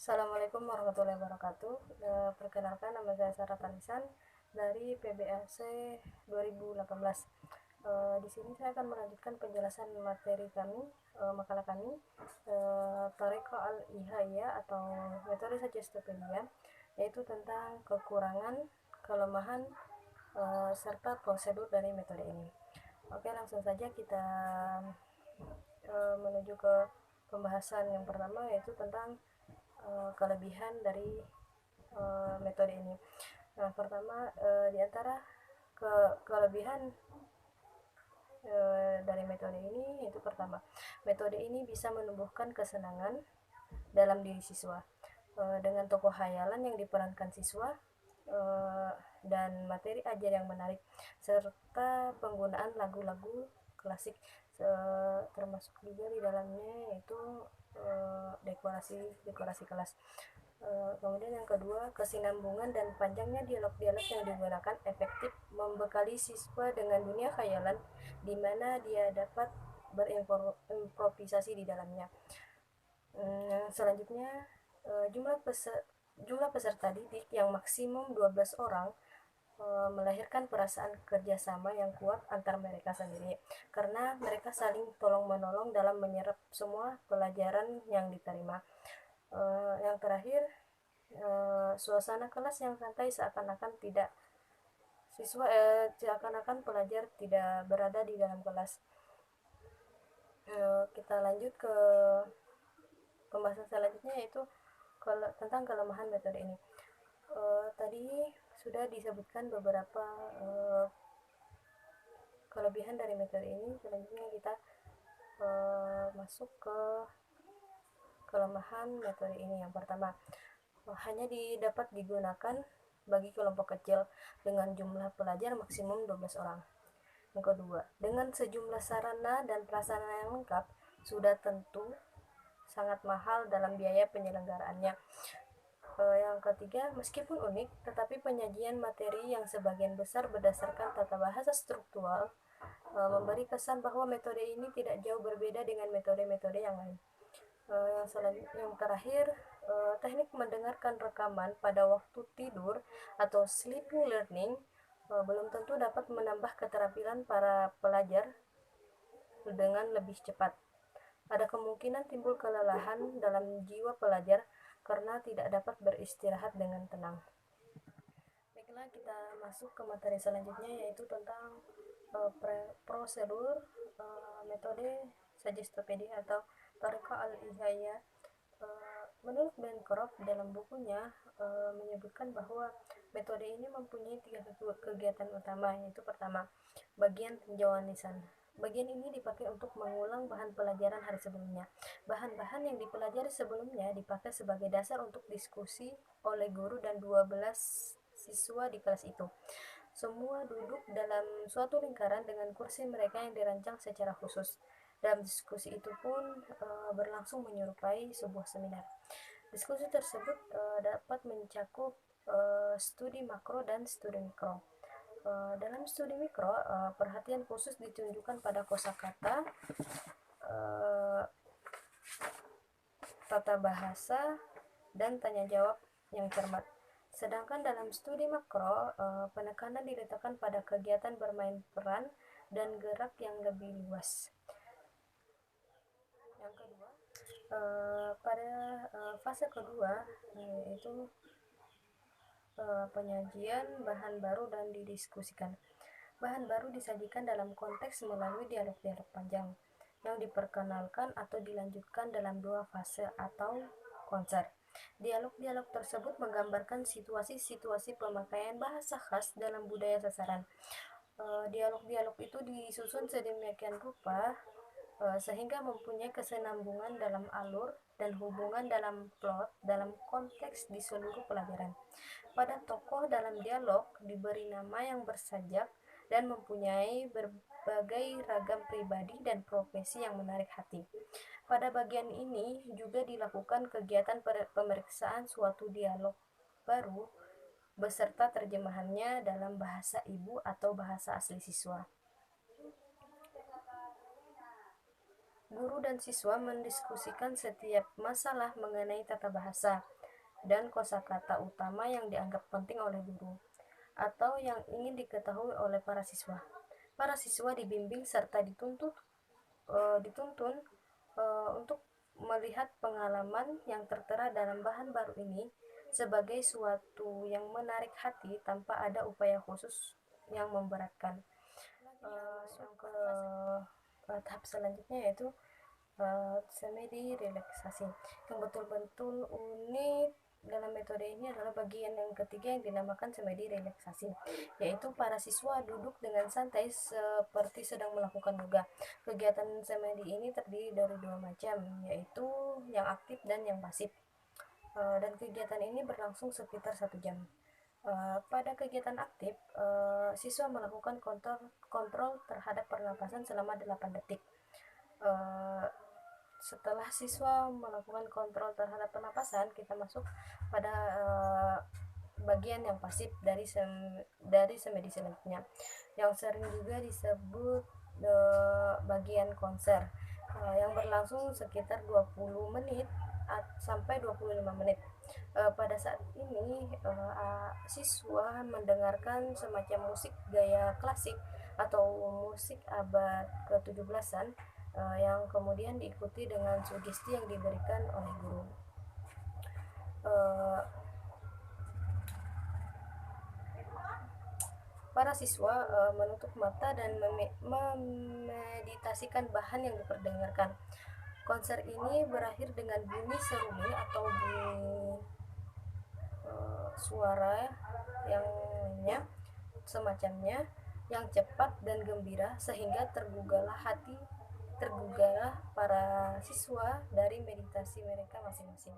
Assalamualaikum warahmatullahi wabarakatuh. Perkenalkan, nama saya Sarah Talisan dari PBAC 2018. Di sini saya akan melanjutkan penjelasan materi kami, makalah kami, Tariqah al-Ihaya atau metode Sajestopedia, yaitu tentang kekurangan, kelemahan, serta prosedur dari metode ini. Oke, langsung saja kita menuju ke pembahasan yang pertama, yaitu tentang kelebihan dari metode ini. Nah, pertama, di antara kelebihan dari metode ini yaitu pertama, metode ini bisa menumbuhkan kesenangan dalam diri siswa dengan tokoh hayalan yang diperankan siswa, dan materi ajar yang menarik serta penggunaan lagu-lagu klasik, termasuk juga di dalamnya yaitu dekorasi kelas. Kemudian yang kedua, kesinambungan dan panjangnya dialog-dialog yang digunakan efektif membekali siswa dengan dunia khayalan di mana dia dapat berimprovisasi di dalamnya. Selanjutnya, jumlah peserta didik yang maksimum 12 orang melahirkan perasaan kerjasama yang kuat antar mereka sendiri karena mereka saling tolong menolong dalam menyerap semua pelajaran yang diterima. Yang terakhir, suasana kelas yang santai seakan-akan pelajar tidak berada di dalam kelas. Kita lanjut ke pembahasan selanjutnya, yaitu tentang kelemahan metode ini. Tadi sudah disebutkan beberapa kelebihan dari metode ini. Selanjutnya kita masuk ke kelemahan metode ini. Yang pertama, hanya dapat digunakan bagi kelompok kecil dengan jumlah pelajar maksimum 12 orang. Yang kedua, dengan sejumlah sarana dan prasarana yang lengkap, sudah tentu sangat mahal dalam biaya penyelenggaraannya. Yang ketiga, meskipun unik, tetapi penyajian materi yang sebagian besar berdasarkan tata bahasa struktural memberi kesan bahwa metode ini tidak jauh berbeda dengan metode-metode yang lain. Yang terakhir, teknik mendengarkan rekaman pada waktu tidur atau sleeping learning belum tentu dapat menambah keterampilan para pelajar dengan lebih cepat. Ada kemungkinan timbul kelelahan dalam jiwa pelajar karena tidak dapat beristirahat dengan tenang. Baiklah, kita masuk ke materi selanjutnya, yaitu tentang prosedur metode Sajestopedia atau Tariqah al-Ihaya. Menurut Bancroft dalam bukunya menyebutkan bahwa metode ini mempunyai 3 kegiatan utama, yaitu pertama, bagian tinjauan lisan. Bagian ini dipakai untuk mengulang bahan pelajaran hari sebelumnya. Bahan-bahan yang dipelajari sebelumnya dipakai sebagai dasar untuk diskusi oleh guru dan 12 siswa di kelas itu. Semua duduk dalam suatu lingkaran dengan kursi mereka yang dirancang secara khusus. Dalam diskusi itu pun berlangsung menyerupai sebuah seminar. Diskusi tersebut dapat mencakup studi makro dan studi mikro. Dalam studi mikro, perhatian khusus ditunjukkan pada kosakata, tata bahasa, dan tanya jawab yang cermat. Sedangkan dalam studi makro, penekanan diletakkan pada kegiatan bermain peran dan gerak yang lebih luas. Yang kedua, pada fase kedua, yaitu penyajian bahan baru dan didiskusikan. Bahan baru disajikan dalam konteks melalui dialog-dialog panjang yang diperkenalkan atau dilanjutkan dalam 2 fase atau konser. Dialog-dialog tersebut menggambarkan situasi-situasi pemakaian bahasa khas dalam budaya sasaran. Dialog-dialog itu disusun sedemikian rupa sehingga mempunyai kesinambungan dalam alur dan hubungan dalam plot dalam konteks di seluruh pelajaran. Pada tokoh dalam dialog diberi nama yang bersajak dan mempunyai berbagai ragam pribadi dan profesi yang menarik hati. Pada bagian ini juga dilakukan kegiatan pemeriksaan suatu dialog baru beserta terjemahannya dalam bahasa ibu atau bahasa asli siswa. Guru dan siswa mendiskusikan setiap masalah mengenai tata bahasa dan kosakata utama yang dianggap penting oleh guru atau yang ingin diketahui oleh para siswa. Para siswa dibimbing serta dituntun untuk melihat pengalaman yang tertera dalam bahan baru ini sebagai suatu yang menarik hati tanpa ada upaya khusus yang memberatkan. Yang ke tahap selanjutnya yaitu semedi relaksasi. Yang betul-betul unik dalam metode ini adalah bagian yang ketiga yang dinamakan semedi relaksasi, yaitu para siswa duduk dengan santai seperti sedang melakukan yoga. Kegiatan semedi ini terdiri dari dua macam, yaitu yang aktif dan yang pasif. Dan kegiatan ini berlangsung sekitar 1 jam. Pada kegiatan aktif, siswa melakukan kontrol terhadap pernapasan selama 8 detik. Setelah siswa melakukan kontrol terhadap pernapasan, kita masuk pada bagian yang pasif dari semedi selanjutnya, yang sering juga disebut bagian konser, yang berlangsung sekitar 20 menit sampai 25 menit. Pada saat ini siswa mendengarkan semacam musik gaya klasik atau musik abad ke-17-an, yang kemudian diikuti dengan sugesti yang diberikan oleh guru. Para siswa menutup mata dan memeditasikan bahan yang diperdengarkan. Konser ini berakhir dengan bunyi seruni atau bunyi suara yang lainnya semacamnya yang cepat dan gembira sehingga tergugahlah para siswa dari meditasi mereka masing-masing.